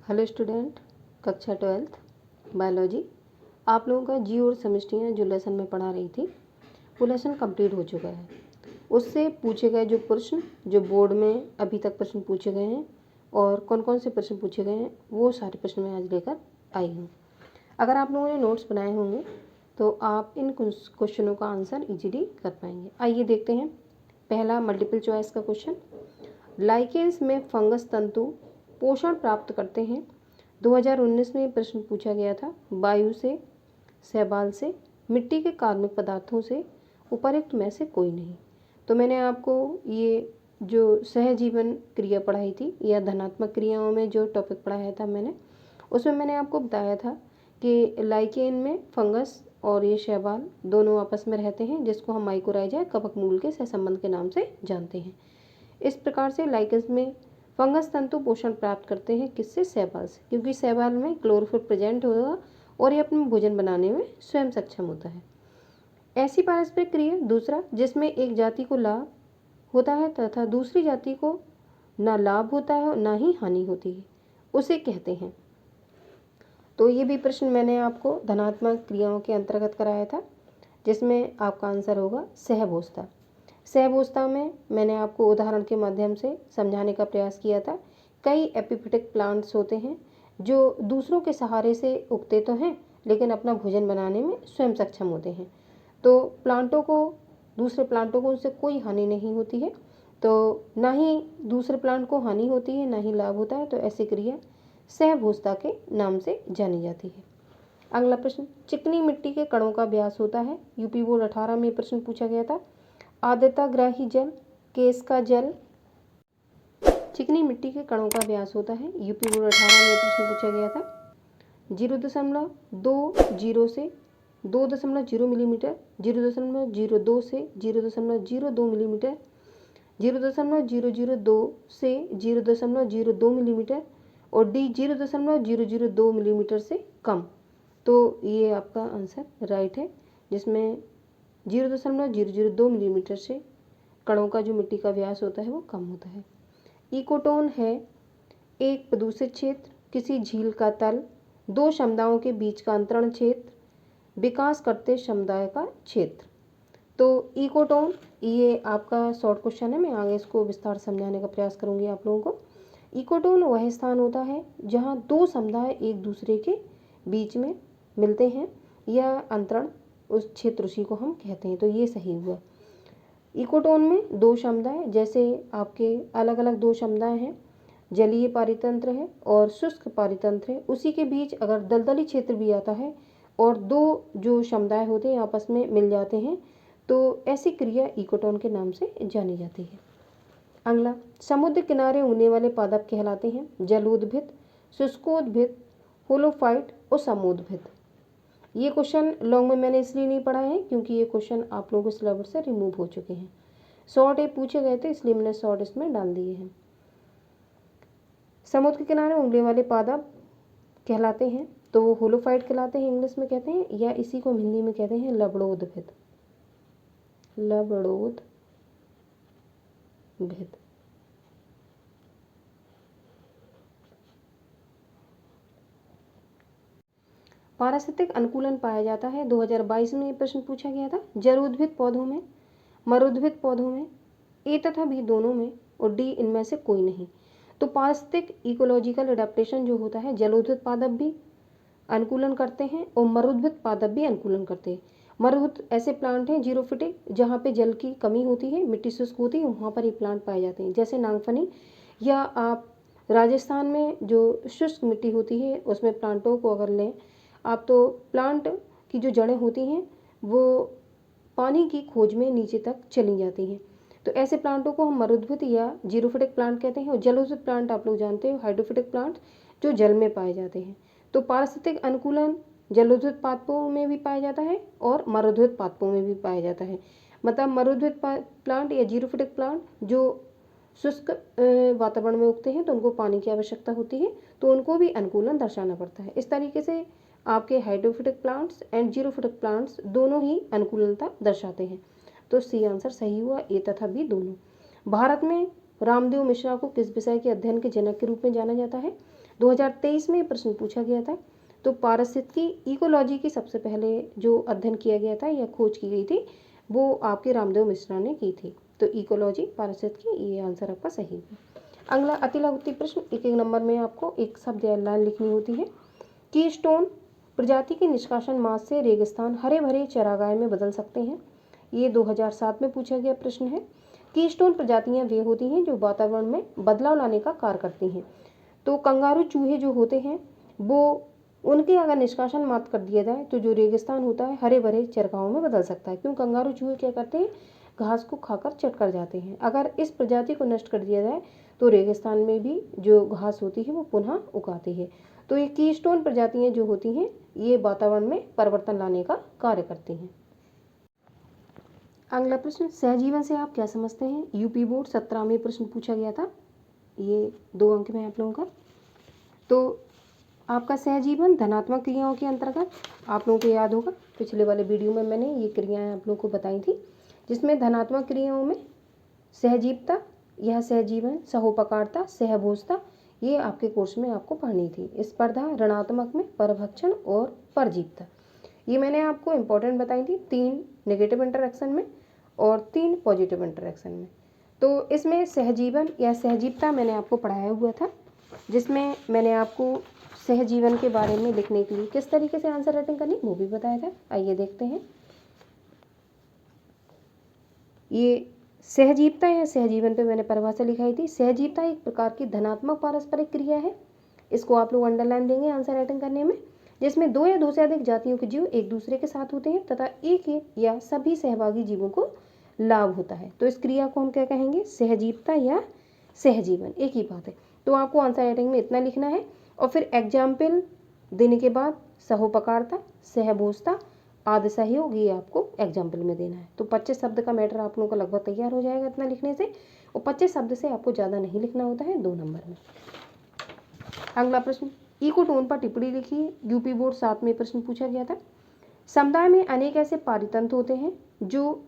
Hello student, कक्षा 12th biology. आप लोगों का जी और समष्टियाँ जो लेसन में पढ़ा रही थी वो लेसन कंप्लीट हो चुका है। उससे पूछे गए जो प्रश्न जो बोर्ड में अभी तक प्रश्न पूछे गए हैं और कौन कौन से प्रश्न पूछे गए हैं वो सारे प्रश्न मैं आज लेकर आई हूँ। अगर आप लोगों ने नोट्स बनाए होंगे तो आप इन क्वेश्चनों का आंसर इजीली कर पाएंगे। आइए देखते हैं। पहला मल्टीपल चॉइस का क्वेश्चन, लाइकेंस में फंगस तंतु पोषण प्राप्त करते हैं। 2019 में प्रश्न पूछा गया था। वायु से, शैवाल से, मिट्टी के कार्बनिक पदार्थों से, उपर्युक्त में से कोई नहीं। तो मैंने आपको ये जो सहजीवन क्रिया पढ़ाई थी या धनात्मक क्रियाओं में जो टॉपिक पढ़ाया था उसमें मैंने आपको बताया था कि लाइकेन में फंगस और ये शैवाल दोनों आपस में रहते हैं, जिसको हम माइकोराइजा कवक मूल के सहसंबंध के नाम से जानते हैं। इस प्रकार से लाइकेंस में फंगस तंतु पोषण प्राप्त करते हैं किससे? शैवाल से, क्योंकि शैवाल में क्लोरोफिल प्रेजेंट होगा और ये अपना भोजन बनाने में स्वयं सक्षम होता है। ऐसी पारस्परिक क्रिया दूसरा, जिसमें एक जाति को लाभ होता है तथा दूसरी जाति को ना लाभ होता है और ना ही हानि होती है, उसे कहते हैं। तो ये भी प्रश्न मैंने आपको धनात्मक क्रियाओं के अंतर्गत कराया था, जिसमें आपका आंसर होगा सहभोजता। सहभोजता में मैंने आपको उदाहरण के माध्यम से समझाने का प्रयास किया था। कई एपिफिटिक प्लांट्स होते हैं जो दूसरों के सहारे से उगते तो हैं लेकिन अपना भोजन बनाने में स्वयं सक्षम होते हैं। तो दूसरे प्लांटों को उनसे कोई हानि नहीं होती है, तो ना ही दूसरे प्लांट को हानि होती है ना ही लाभ होता है। तो ऐसी क्रिया सहभोजता के नाम से जानी जाती है। अगला प्रश्न, चिकनी मिट्टी के कणों का व्यास होता है। यूपी बोर्ड 18 में प्रश्न पूछा गया था। आर्द्रताग्राही जल, केस का जल, चिकनी मिट्टी के कणों का व्यास होता है। यूपी बोर्ड 18 में प्रश्न पूछा गया था। 0.20 से 2.0 मिलीमीटर, 0.02 से 0.02 मिलीमीटर, 0.002 से 0.02 मिलीमीटर और डी 0.002 मिलीमीटर से कम। तो ये आपका आंसर राइट है, जिसमें 0.002 मिलीमीटर से कणों का जो मिट्टी का व्यास होता है वो कम होता है। इकोटोन है एक प्रदूषित क्षेत्र, किसी झील का तल, दो समुदायों के बीच का अंतरण क्षेत्र, विकास करते समुदाय का क्षेत्र। तो इकोटोन ये आपका शॉर्ट क्वेश्चन है, मैं आगे इसको विस्तार समझाने का प्रयास करूंगी आप लोगों को। इकोटोन वह स्थान होता है जहाँ दो समुदाय एक दूसरे के बीच में मिलते हैं या अंतरण, उस क्षेत्र उसी को हम कहते हैं। तो ये सही हुआ। इकोटोन में दो समुदाय, जैसे आपके अलग अलग दो समुदाय हैं, जलीय पारितंत्र है और शुष्क पारितंत्र है, उसी के बीच अगर दलदली क्षेत्र भी आता है और दो जो समुदाय होते हैं आपस में मिल जाते हैं, तो ऐसी क्रिया इकोटोन के नाम से जानी जाती है। अगला, समुद्र किनारे उगने वाले पादप कहलाते हैं जलोद्भिद, शुष्कोद्भिद, होलोफाइट और समोद्भिद। ये क्वेश्चन लॉन्ग में मैंने इसलिए नहीं पढ़ा है क्योंकि ये क्वेश्चन आप लोगों के सिलेबस से रिमूव हो चुके हैं। शॉर्ट ये पूछे गए थे इसलिए मैंने शॉर्ट इसमें डाल दिए हैं। समुद्र के किनारे उगने वाले पादप कहलाते हैं तो वो होलोफाइट कहलाते हैं, इंग्लिश में कहते हैं, या इसी को हिंदी में कहते हैं लवणोद्भिद। लवणोद्भिद। पारिस्थितिक अनुकूलन पाया जाता है। 2022 में ये प्रश्न पूछा गया था। जलोद्भिद पौधों में, मरुद्भिद पौधों में, ए तथा बी दोनों में और डी इनमें से कोई नहीं। तो पारिस्थितिक इकोलॉजिकल एडेप्टेशन जो होता है, जलोद्भिद पादप भी अनुकूलन करते हैं और मरुद्भिद पादप भी अनुकूलन करते हैं। मरुद ऐसे प्लांट हैं जीरोफिटिक, जहाँ पे जल की कमी होती है, मिट्टी शुष्क होती है, वहाँ पर ये प्लांट पाए जाते हैं, जैसे नागफनी। या आप राजस्थान में जो शुष्क मिट्टी होती है उसमें प्लांटों को अगर लें आप, तो प्लांट की जो जड़ें होती हैं वो पानी की खोज में नीचे तक चली जाती हैं। तो ऐसे प्लांटों को हम मरुद्भिद या जीरोफिटिक प्लांट कहते हैं। और जलोद्भिद प्लांट आप लोग जानते हो, हाइड्रोफिटिक प्लांट जो जल में पाए जाते हैं। तो पारिस्थितिक अनुकूलन जलोद्भिद पादपों में भी पाया जाता है और मरुद्भिद पादपों में भी पाया जाता है। मतलब मरुद्भिद प्लांट या जीरोफिटिक प्लांट जो शुष्क वातावरण में उगते हैं तो उनको पानी की आवश्यकता होती है, तो उनको भी अनुकूलन दर्शाना पड़ता है। इस तरीके से आपके हाइड्रोफिटिक प्लांट्स एंड जीरोफिटिक प्लांट्स दोनों ही अनुकूलनता दर्शाते हैं। तो सी आंसर सही हुआ, ए तथा बी दोनों। भारत में रामदेव मिश्रा को किस विषय के अध्ययन के जनक के रूप में जाना जाता है? 2023 में प्रश्न पूछा गया था। तो पारिस्थितिकी इकोलॉजी की सबसे पहले जो अध्ययन किया गया था या खोज की गई थी वो आपके रामदेव मिश्रा ने की थी। तो इकोलॉजी पारिस्थितिकी, ये आंसर आपका सही है। अगला अति लघुत्तम प्रश्न, एक एक नंबर में आपको एक शब्द या लाइन लिखनी होती है। कीस्टोन प्रजाति के निष्कासन मास से रेगिस्तान हरे भरे चरागाह में बदल सकते हैं। ये 2007 में पूछा गया प्रश्न है। कीस्टोन प्रजातियां वे होती हैं जो वातावरण में बदलाव लाने का कार्य करती हैं। तो कंगारू चूहे जो होते हैं वो उनके अगर निष्कासन मात कर दिया जाए तो जो रेगिस्तान होता है हरे भरे चरगाहों में बदल सकता है। क्यों? कंगारू चूहे क्या करते हैं? घास को खाकर चट कर जाते हैं। अगर इस प्रजाति को नष्ट कर दिया जाए तो रेगिस्तान में भी जो घास होती है वो पुनः उगाती है। तो ये कीस्टोन प्रजातियां जो होती हैं ये वातावरण में परिवर्तन लाने का कार्य करती हैं। अगला प्रश्न, सहजीवन से आप क्या समझते हैं? यूपी बोर्ड 17 में प्रश्न पूछा गया था। ये 2 अंक में आप लोगों का। तो आपका सहजीवन धनात्मक क्रियाओं के अंतर्गत आप लोगों को याद होगा पिछले वाले वीडियो में मैंने ये क्रियाएं आप लोगों को बताई थी, जिसमें धनात्मक क्रियाओं में सहजीवता, यह सहजीवन, सहोपकारता, सहभोजता, ये आपके कोर्स में आपको पढ़नी थी। स्पर्धा ऋणात्मक में परभक्षण और परजीवता, ये मैंने आपको इम्पोर्टेंट बताई थी, 3 नेगेटिव इंटरेक्शन में और 3 पॉजिटिव इंटरेक्शन में। तो इसमें सहजीवन या सहजीवता मैंने आपको पढ़ाया हुआ था, जिसमें मैंने आपको सहजीवन के बारे में लिखने के लिए किस तरीके से आंसर राइटिंग करनी वो भी बताया था। आइए देखते हैं। ये सहजीवता या सहजीवन पे मैंने परिभाषा लिखाई थी। सहजीवता एक प्रकार की धनात्मक पारस्परिक क्रिया है, इसको आप लोग अंडरलाइन देंगे आंसर राइटिंग करने में, जिसमें 2 या 2 से अधिक जातियों के जीव एक दूसरे के साथ होते हैं तथा एक या सभी सहभागी जीवों को लाभ होता है। तो इस क्रिया को हम क्या कहेंगे? सहजीवता या सहजीवन, एक ही बात है। तो आपको आंसर राइटिंग में इतना लिखना है और फिर एग्जाम्पल देने के बाद सहोपकारता, सहभोजता, आदि सहयोग, ये आपको एग्जाम्पल में देना है। तो 25 शब्द का मैटर आप लोगों का लगभग तैयार हो जाएगा इतना लिखने से, और 25 शब्द से आपको ज़्यादा नहीं लिखना होता है 2 नंबर में। अगला प्रश्न, इकोटोन पर टिप्पणी लिखिए। यूपी बोर्ड 7 में प्रश्न पूछा गया था। समुदाय में अनेक ऐसे पारितंत्र होते हैं जो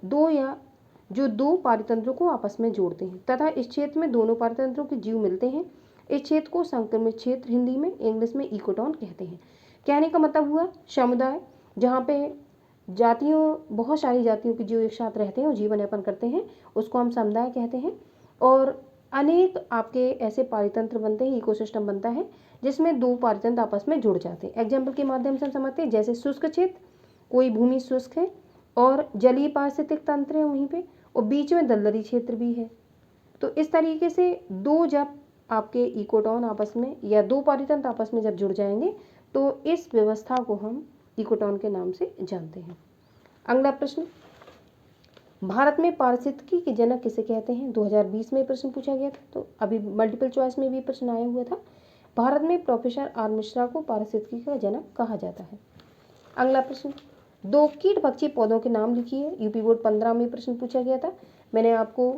दो पारितंत्रों को आपस में जोड़ते हैं तथा इस क्षेत्र में दोनों पारितंत्रों के जीव मिलते हैं। इस क्षेत्र को संक्रमित क्षेत्र, हिंदी में, इंग्लिश में इकोटोन कहते हैं। कहने का मतलब हुआ समुदाय जहाँ पे बहुत सारी जातियों के जीव एक साथ रहते हैं और जीवन यापन करते हैं, उसको हम समुदाय कहते हैं। और अनेक आपके ऐसे पारितंत्र बनते हैं, इकोसिस्टम बनता है जिसमें 2 पारितंत्र आपस में जुड़ जाते हैं। एग्जाम्पल के माध्यम से हम समझते हैं, जैसे शुष्क क्षेत्र, कोई भूमि शुष्क है और जलीय पारिस्थितिक तंत्र है वहीं पे, और बीच में दलदली क्षेत्र भी है। तो इस तरीके से 2 जब आपके इकोटोन आपस में या 2 पारितंत्र आपस में जब जुड़ जाएंगे तो इस व्यवस्था को हम इकोटोन के नाम से जानते हैं। अगला प्रश्न, भारत में पारिस्थितिकी के जनक किसे कहते हैं? 2020 में प्रश्न पूछा गया था, तो अभी मल्टीपल चॉइस में भी प्रश्न आया हुआ था। भारत में प्रोफेसर आर मिश्रा को पारिस्थितिकी का जनक कहा जाता है। अगला प्रश्न, 2 कीट भक्षी पौधों के नाम लिखिए। यूपी बोर्ड 15 में प्रश्न पूछा गया था। मैंने आपको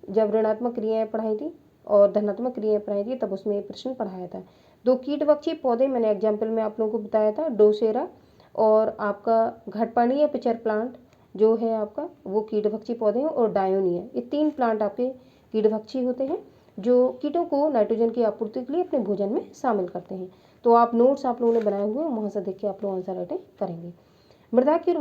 जब ऋणात्मक क्रियाएं पढ़ाई थी और धनात्मक क्रियाएं पढ़ाई थी तब उसमें प्रश्न पढ़ाया था। 2 कीट भक्षी पौधे मैंने एग्जाम्पल में आप लोगों को बताया था, डोसेरा और आपका घटपर्णी या पिचर प्लांट जो है आपका, वो कीटभक्षी पौधे हैं, और डायोनिया, ये 3 प्लांट आपके कीटभक्षी होते हैं जो कीटों को नाइट्रोजन की आपूर्ति के लिए अपने भोजन में शामिल करते हैं। तो आप नोट्स आप लोगों ने बनाए हुए हैं, वहाँ से देख के आप लोग आंसर राइटिंग करेंगे। मृदा की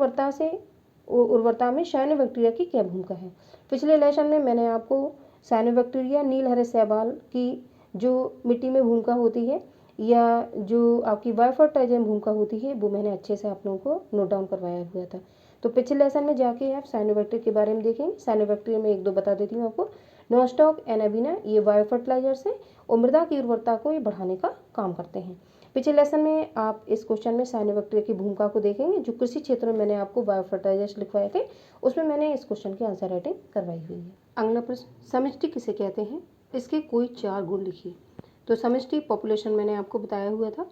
उर्वरता में साइनोबैक्टीरिया की क्या भूमिका है? पिछले लेसन में मैंने आपको साइनोबैक्टीरिया, नीलहरे शैवाल की जो मिट्टी में भूमिका होती है या जो आपकी बायोफर्टाइजर भूमिका होती है वो मैंने अच्छे से आप लोगों को नोट डाउन करवाया हुआ था। तो पिछले लेसन में जाके आप साइनोबैक्टीरिया के बारे में देखेंगे। साइनोबैक्टीरिया में 1-2 बता देती हूँ आपको। नॉस्टॉक, एनाबीना, ये बायोफर्टिलाइजर्स हैं और मृदा की उर्वरता को ये बढ़ाने का काम करते हैं। पिछले लेसन में आप इस क्वेश्चन में साइनोबैक्टीरिया की भूमिका को देखेंगे। जो कृषि क्षेत्र में मैंने आपको बायोफर्टिलाइजर्स लिखवाए थे उसमें मैंने इस क्वेश्चन की आंसर राइटिंग करवाई हुई है। अगला प्रश्न, समष्टि किसे कहते हैं? इसके कोई 4 गुण लिखिए। तो समष्टि पॉपुलेशन मैंने आपको बताया हुआ था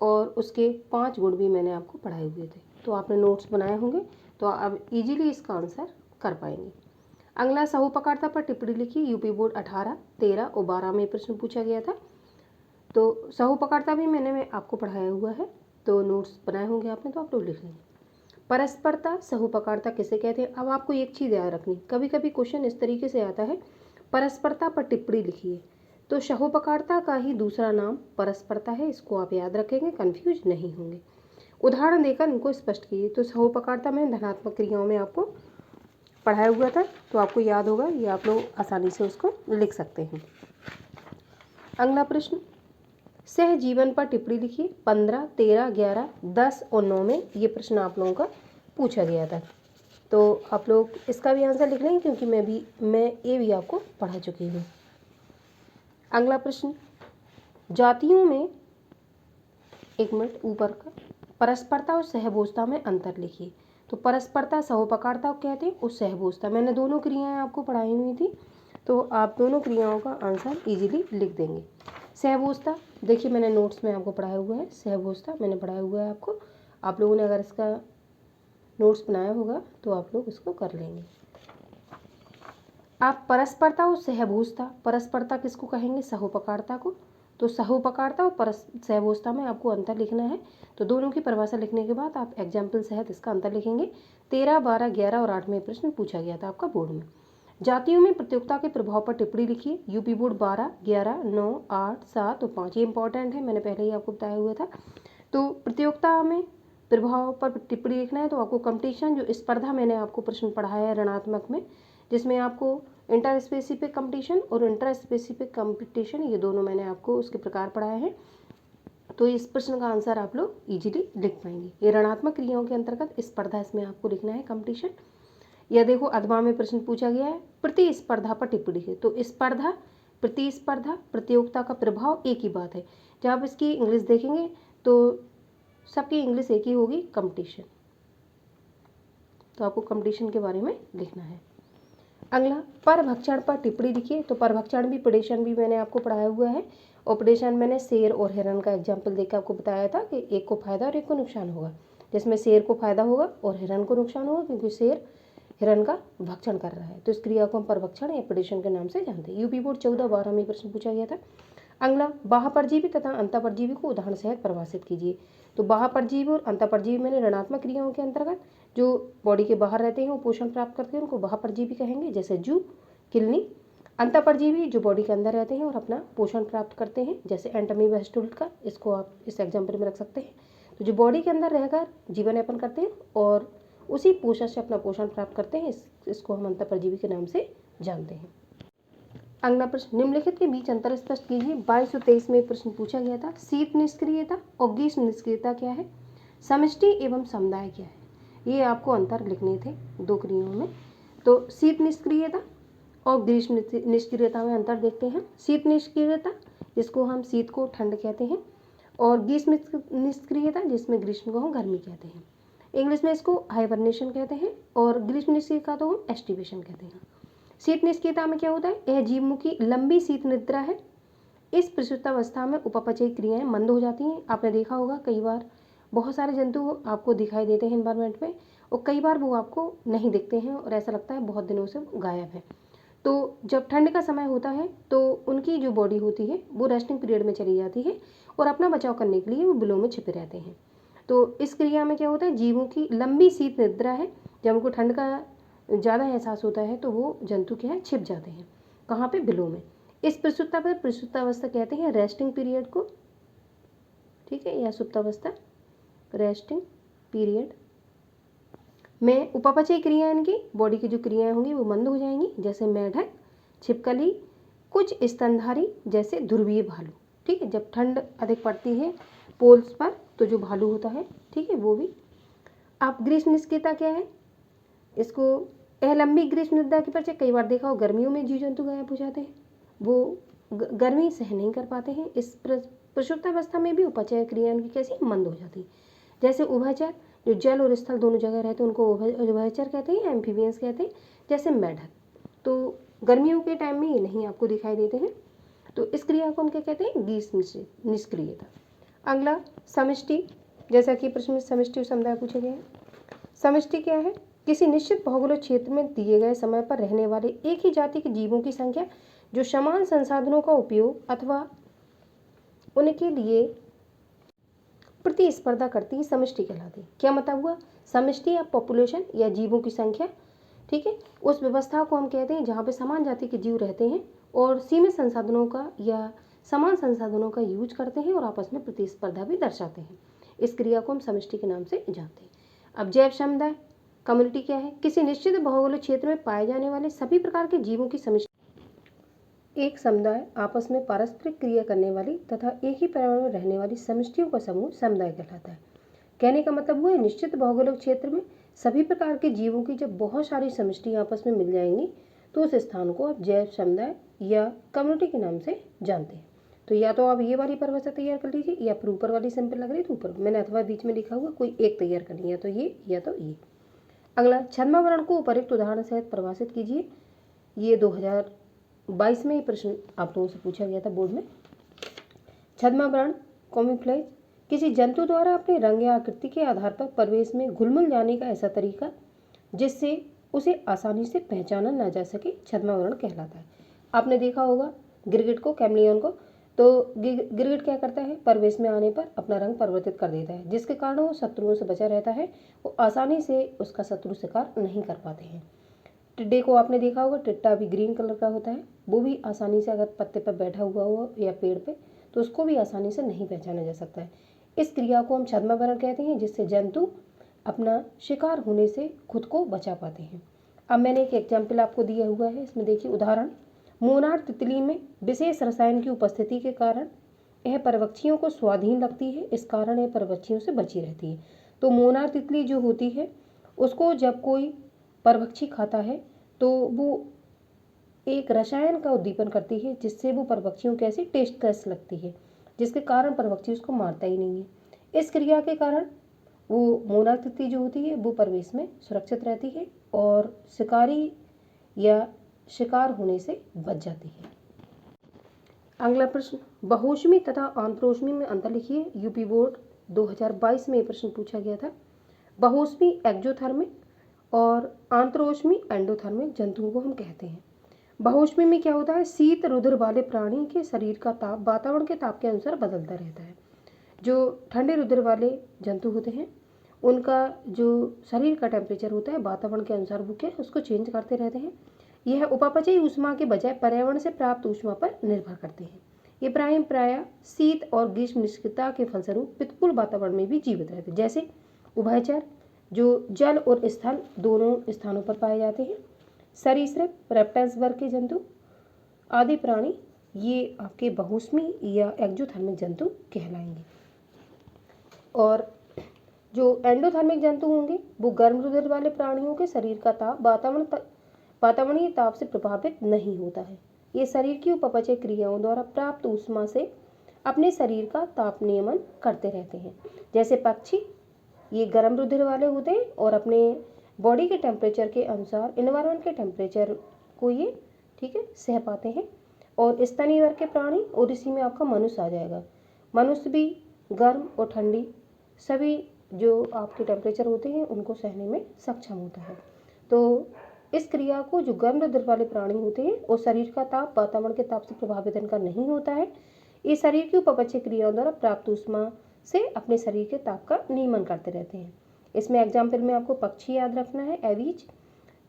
और उसके 5 गुण भी मैंने आपको पढ़ाए हुए थे। तो आपने नोट्स बनाए होंगे तो आप इजीली इसका आंसर कर पाएंगे। अगला, सहोपकारता पर टिप्पणी लिखिए। यूपी बोर्ड 18, 13 और 12 में प्रश्न पूछा गया था। तो सहोपकारता भी मैंने आपको पढ़ाया हुआ है, तो नोट्स बनाए होंगे आपने, तो आप लोग लिख लेंगे। परस्परता, सहोपकारता किसे कहते हैं? अब आपको एक चीज़ याद रखनी, कभी कभी क्वेश्चन इस तरीके से आता है, परस्परता पर टिप्पणी लिखिए। तो सहोपकारिता का ही दूसरा नाम परस्परता है, इसको आप याद रखेंगे, कंफ्यूज नहीं होंगे। उदाहरण देकर इनको स्पष्ट कीजिए। तो सहोपकारिता में धनात्मक क्रियाओं में आपको पढ़ाया हुआ था, तो आपको याद होगा, ये आप लोग आसानी से उसको लिख सकते हैं। अगला प्रश्न, सहजीवन पर टिप्पणी लिखिए। 15, 13, 11, 10 और 9 में ये प्रश्न आप लोगों का पूछा गया था। तो आप लोग इसका भी आंसर लिख लेंगे, क्योंकि मैं ये भी आपको पढ़ा चुकी हूँ। अगला प्रश्न, जातियों में, एक मिनट ऊपर का, परस्परता और सहभोजता में अंतर लिखिए। तो परस्परता सहोपकारिता को कहते हैं और सहभोजता, मैंने दोनों क्रियाएं आपको पढ़ाई हुई थी, तो आप दोनों क्रियाओं का आंसर इजीली लिख देंगे। सहभोजता देखिए मैंने नोट्स में आपको पढ़ाया हुआ है, सहभोजता मैंने पढ़ाया हुआ है आपको। आप लोगों ने अगर इसका नोट्स बनाया होगा तो आप लोग इसको कर लेंगे। आप परस्परता और सहभोजता, परस्परता किसको कहेंगे? सहोपकारिता को। तो सहोपकारिता और सहभोजता में आपको अंतर लिखना है। तो दोनों की परिभाषा लिखने के बाद आप एग्जाम्पल सहित इसका अंतर लिखेंगे। 13, 12, 11 और 8 में प्रश्न पूछा गया था आपका बोर्ड में। जातियों में प्रतियोगिता के प्रभाव पर टिप्पणी लिखिए। यूपी बोर्ड 12, 11, 9, 8, 7 और 5 ये इंपॉर्टेंट है, मैंने पहले ही आपको बताया हुआ था। तो प्रतियोगिता में प्रभाव पर टिप्पणी लिखना है, तो आपको कंपटीशन, जो स्पर्धा मैंने आपको प्रश्न पढ़ाया है ऋणात्मक में, जिसमें आपको इंटर स्पेसिफिक कंपटीशन और इंटर स्पेसिफिक कंपटीशन, ये दोनों मैंने आपको उसके प्रकार पढ़ाए हैं। तो इस प्रश्न का आंसर आप लोग इजीली लिख पाएंगे। ये ऋणात्मक क्रियाओं के अंतर्गत स्पर्धा, इसमें आपको लिखना है कंपटीशन। या देखो अधवा में प्रश्न पूछा गया है, प्रतिस्पर्धा पर टिप्पणी है। तो स्पर्धा, प्रतिस्पर्धा, प्रतियोगिता का प्रभाव एक ही बात है। जब आप इसकी इंग्लिश देखेंगे तो सबकी इंग्लिश एक ही होगी, कंपटीशन। तो आपको कंपटीशन के बारे में लिखना है। अगला, परभक्षण पर टिप्पणी लिखिए। तो परभक्षण भी, प्रेडेशन भी मैंने आपको पढ़ाया हुआ है। और प्रेडेशन मैंने शेर और हिरण का एग्जाम्पल देकर आपको बताया था कि एक को फायदा और एक को नुकसान होगा, जिसमें शेर को फायदा होगा और हिरण को नुकसान होगा, क्योंकि शेर हिरण का भक्षण कर रहा है। तो इस क्रिया को हम परभक्षण या प्रेडेशन के नाम से जानते हैं। यूपी बोर्ड 14, 12 में प्रश्न पूछा गया था। अगला, बाह्यपरजीवी तथा अंतःपरजीवी को उदाहरण सहित परिभाषित कीजिए। तो बाह्यपरजीवी और अंतःपरजीवी मैंने ऋणात्मक क्रियाओं के अंतर्गत जो बॉडी के बाहर रहते हैं वो पोषण प्राप्त करते हैं, उनको बाह्यपरजीवी कहेंगे, जैसे जू, किलनी। अंतःपरजीवी जो बॉडी के अंदर रहते हैं और अपना पोषण प्राप्त करते हैं, जैसे एंटमीबा हिस्टोरिका, इसको आप इस एग्जाम्पल में रख सकते हैं। तो जो बॉडी के अंदर रहकर जीवन यापन करते हैं और उसी पोषण से अपना पोषण प्राप्त करते हैं, इसको हम अंतःपरजीवी के नाम से जानते हैं। अगला प्रश्न, निम्नलिखित के बीच अंतर स्पष्ट कीजिए। 22 और 23 में प्रश्न पूछा गया था, शीत निष्क्रियता और ग्रीष्म निष्क्रियता क्या है, समष्टि एवं समुदाय क्या है। ये आपको अंतर लिखने थे दो क्रियाओं में। तो शीत निष्क्रियता और ग्रीष्म निष्क्रियता में अंतर देखते हैं। शीत निष्क्रियता, जिसको हम शीत को ठंड कहते हैं, और ग्रीष्म निष्क्रियता, जिसमें ग्रीष्म को हम गर्मी कहते हैं। इंग्लिश में इसको हाइबरनेशन कहते हैं, और ग्रीष्म निष्क्रियता को हम एस्टिवेशन कहते हैं। शीत निष्क्रियता में क्या होता है, यह जीवमुखी लंबी शीत निद्रा है। इस प्रसूतावस्था में उपापचयी क्रियाएं मंद हो जाती हैं। आपने देखा होगा कई बार बहुत सारे जंतु आपको दिखाई देते हैं एनवायरनमेंट में, और कई बार वो आपको नहीं दिखते हैं और ऐसा लगता है बहुत दिनों से गायब है। तो जब ठंड का समय होता है तो उनकी जो बॉडी होती है वो रेस्टिंग पीरियड में चली जाती है और अपना बचाव करने के लिए वो बिलों में छिपे रहते हैं। तो इस क्रिया में क्या होता है, जीवों की लंबी शीत निद्रा है। जब उनको ठंड का ज़्यादा एहसास होता है तो वो जंतु क्या है, छिप जाते हैं। कहाँ पे, बिलों में। इस प्रसुप्तावस्था कहते हैं रेस्टिंग पीरियड को, ठीक है, या सुप्तावस्था, रेस्टिंग पीरियड में उपापचयी क्रियाएं, इनकी बॉडी की जो क्रियाएं होंगी वो मंद हो जाएंगी, जैसे मेढक, छिपकली, कुछ स्तनधारी जैसे ध्रुवीय भालू। ठीक है, जब ठंड अधिक पड़ती है पोल्स पर तो जो भालू होता है, ठीक है, वो भी। आप ग्रीष्म निष्क्रियता क्या है, इसको यह लंबी ग्रीष्म निद्रा के परिचय कई बार देखा हो, गर्मियों में जीव जंतु गायब हो जाते हैं, वो गर्मी सह नहीं कर पाते हैं। इस प्रसुप्तावस्था में भी उपचय क्रिया की कैसी मंद हो जाती है। जैसे उभयचर, जो जल और स्थल दोनों जगह रहते हैं उनको उभयचर कहते हैं, एम्फीबियंस कहते हैं, जैसे मेढक। तो गर्मियों के टाइम में ये नहीं आपको दिखाई देते हैं। तो इस क्रिया को हम क्या कहते हैं, ग्रीष्म निष्क्रियता। अगला, समष्टि, जैसा कि प्रश्न में समष्टि और समुदाय पूछे गए हैं। समष्टि क्या है, किसी निश्चित भौगोलिक क्षेत्र में दिए गए समय पर रहने वाले एक ही जाति के जीवों की संख्या जो समान संसाधनों का उपयोग अथवा उनके लिए प्रतिस्पर्धा करती है, समष्टि कहलाती है। क्या मतलब हुआ, समष्टि या पॉपुलेशन या जीवों की संख्या, ठीक है। उस व्यवस्था को हम कहते हैं जहाँ पे समान जाति के जीव रहते हैं और सीमित संसाधनों का या समान संसाधनों का यूज करते हैं और आपस में प्रतिस्पर्धा भी दर्शाते हैं। इस क्रिया को हम समष्टि के नाम से जानते हैं। अब जैव समुदाय कम्युनिटी क्या है? किसी निश्चित भौगोलिक क्षेत्र में पाए जाने वाले सभी प्रकार के जीवों की समष्टि। एक समुदाय आपस में पारस्परिक क्रिया करने वाली तथा एक ही पर्यावरण में रहने वाली समष्टियों का समूह समुदाय कहलाता है। कहने का मतलब हुआ है निश्चित भौगोलिक क्षेत्र में सभी प्रकार के जीवों की जब बहुत सारी समष्टियाँ आपस में मिल जाएंगी तो उस स्थान को आप जैव समुदाय या कम्युनिटी के नाम से जानते हैं। तो या तो आप ये वाली परिभाषा तैयार कर लीजिए या फिर ऊपर वाली सिंपल लग रही तो ऊपर मैंने अथवा बीच में लिखा हुआ कोई एक तैयार करनी है तो ये या तो ये। अगला छद्मावरण को उपयुक्त उदाहरण सहित परिभाषित कीजिए। ये 2022 में ये प्रश्न आप लोगों से पूछा गया था बोर्ड में। छद्मावरण कैमोफ्लेज किसी जंतु द्वारा अपने रंग या आकृति के आधार पर परिवेश में घुल-मिल जाने का ऐसा तरीका जिससे उसे आसानी से पहचाना ना जा सके छद्मावरण कहलाता है। आपने देखा होगा गिरगिट को, कैमलियन को, तो गिरगिट क्या करता है? परिवेश में आने पर अपना रंग परिवर्तित कर देता है जिसके कारण वो शत्रुओं से बचा रहता है। वो आसानी से उसका शत्रु शिकार नहीं कर पाते हैं। टिड्डे को आपने देखा होगा, टिड्डा भी ग्रीन कलर का होता है। वो भी आसानी से अगर पत्ते पर बैठा हुआ हो या पेड़ पे तो उसको भी आसानी से नहीं पहचाना जा सकता है। इस क्रिया को हम छद्मावरण कहते हैं जिससे जंतु अपना शिकार होने से खुद को बचा पाते हैं। अब मैंने एक एग्जाम्पल आपको दिया हुआ है, इसमें देखिए उदाहरण। मोनार तितली में विशेष रसायन की उपस्थिति के कारण यह परभक्षियों को स्वाधीन लगती है, इस कारण यह परभक्षियों से बची रहती है। तो मोनार तितली जो होती है उसको जब कोई परभक्षी खाता है तो वो एक रसायन का उद्दीपन करती है जिससे वो परभक्षियों को ऐसी टेस्टलेस लगती है जिसके कारण परभक्षी उसको मारता ही नहीं है। इस क्रिया के कारण वो मोनार तितली जो होती है वो परिवेश में सुरक्षित रहती है और शिकारी या शिकार होने से बच जाती है। अगला प्रश्न, बहुऊष्मी तथा आंतरोष्मी में अंतर लिखिए। यूपी बोर्ड 2022 में ये प्रश्न पूछा गया था। बहुऊष्मी एक्जोथर्मिक और आंतरोष्मी एंडोथर्मिक जंतुओं को हम कहते हैं। बहुऊष्मी में क्या होता है? शीत रुधिर वाले प्राणी के शरीर का ताप वातावरण के ताप के अनुसार बदलता रहता है। जो ठंडे रुधिर वाले जंतु होते हैं उनका जो शरीर का टेम्परेचर होता है वातावरण के अनुसार वो क्या उसको चेंज करते रहते हैं। यह उपापचयी ऊष्मा के बजाय पर्यावरण से प्राप्त ऊष्मा पर निर्भर करते हैं। ये प्राणी प्रायः शीत और ग्रीष्म निष्क्रियता के फलस्वरूप प्रतिकूल वातावरण में भी जीवित रहते हैं, जैसे उभयचर जो जल और स्थल दोनों स्थानों पर पाए जाते हैं। सरीसृप, रेप्टाइल्स वर्ग के जंतु आदि प्राणी ये आपके बहुऊष्मी या एक्जोथर्मिक जंतु कहलाएंगे। और जो एंडोथर्मिक जंतु होंगे वो गर्म रुधिर वाले प्राणियों के शरीर का ताप वातावरणीय ताप से प्रभावित नहीं होता है। ये शरीर की उपपचय क्रियाओं द्वारा प्राप्त ऊष्मा से अपने शरीर का ताप नियमन करते रहते हैं। जैसे पक्षी ये गर्म रुधिर वाले होते हैं और अपने बॉडी के टेम्परेचर के अनुसार एनवायरनमेंट के टेम्परेचर को ये ठीक है सह पाते हैं। और स्तनी वर्ग के प्राणी और इसी में आपका मनुष्य आ जाएगा। मनुष्य भी गर्म और ठंडी सभी जो आपके टेम्परेचर होते हैं उनको सहने में सक्षम होता है। तो इस क्रिया को जो गर्म रुधिर वाले प्राणी होते हैं और शरीर का ताप वातावरण के ताप से प्रभावित इनका नहीं होता है। ये शरीर की उपपचय क्रियाओं द्वारा प्राप्त ऊष्मा से अपने शरीर के ताप का नियमन करते रहते हैं। इसमें एग्जाम्पल में आपको पक्षी याद रखना है, एवीज,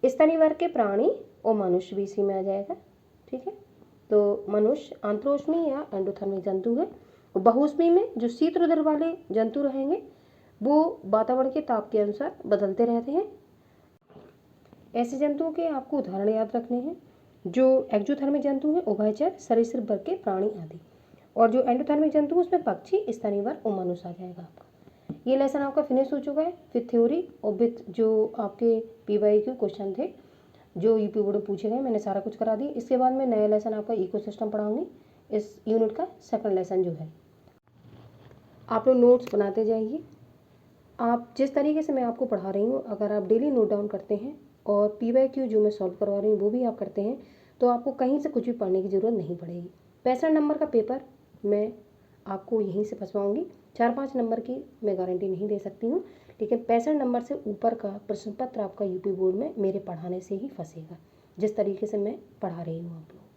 स्तनी वर्ग के प्राणी और मनुष्य भी इसी में आ जाएगा। ठीक है, तो मनुष्य आंतरोष्मी या एंडोथर्मिक जंतु है। बहुऊष्मी में जो शीत रुधिर वाले जंतु रहेंगे वो वातावरण के ताप के अनुसार बदलते रहते हैं। ऐसे जंतुओं के आपको उदाहरण याद रखने हैं। जो एक्जोथर्मिक जंतु हैं उभयचर, सरीसृप वर्ग के प्राणी आदि। और जो एंडोथर्मिक जंतु उसमें पक्षी, स्तनी वर्ग और मनुष्य आ जाएगा आपका। ये लेसन आपका फिनिश हो चुका है विथ थ्योरी और विथ जो आपके PYQ क्वेश्चन थे जो यूपी बोर्ड में पूछे गए, मैंने सारा कुछ करा दिया। इसके बाद मैं नया लेसन आपका इकोसिस्टम पढ़ाऊंगी, इस यूनिट का सेकंड लेसन जो है। आप लोग नोट्स बनाते जाइए। आप जिस तरीके से मैं आपको पढ़ा रही हूँ अगर आप डेली नोट डाउन करते हैं और PYQ जो मैं सॉल्व करवा रही हूँ वो भी आप करते हैं तो आपको कहीं से कुछ भी पढ़ने की ज़रूरत नहीं पड़ेगी। 65 नंबर का पेपर मैं आपको यहीं से फंसवाऊँगी। 4-5 नंबर की मैं गारंटी नहीं दे सकती हूँ, लेकिन 65 नंबर से ऊपर का प्रश्न पत्र आपका यूपी बोर्ड में मेरे पढ़ाने से ही फंसेगा, जिस तरीके से मैं पढ़ा रही हूँ आप लोग।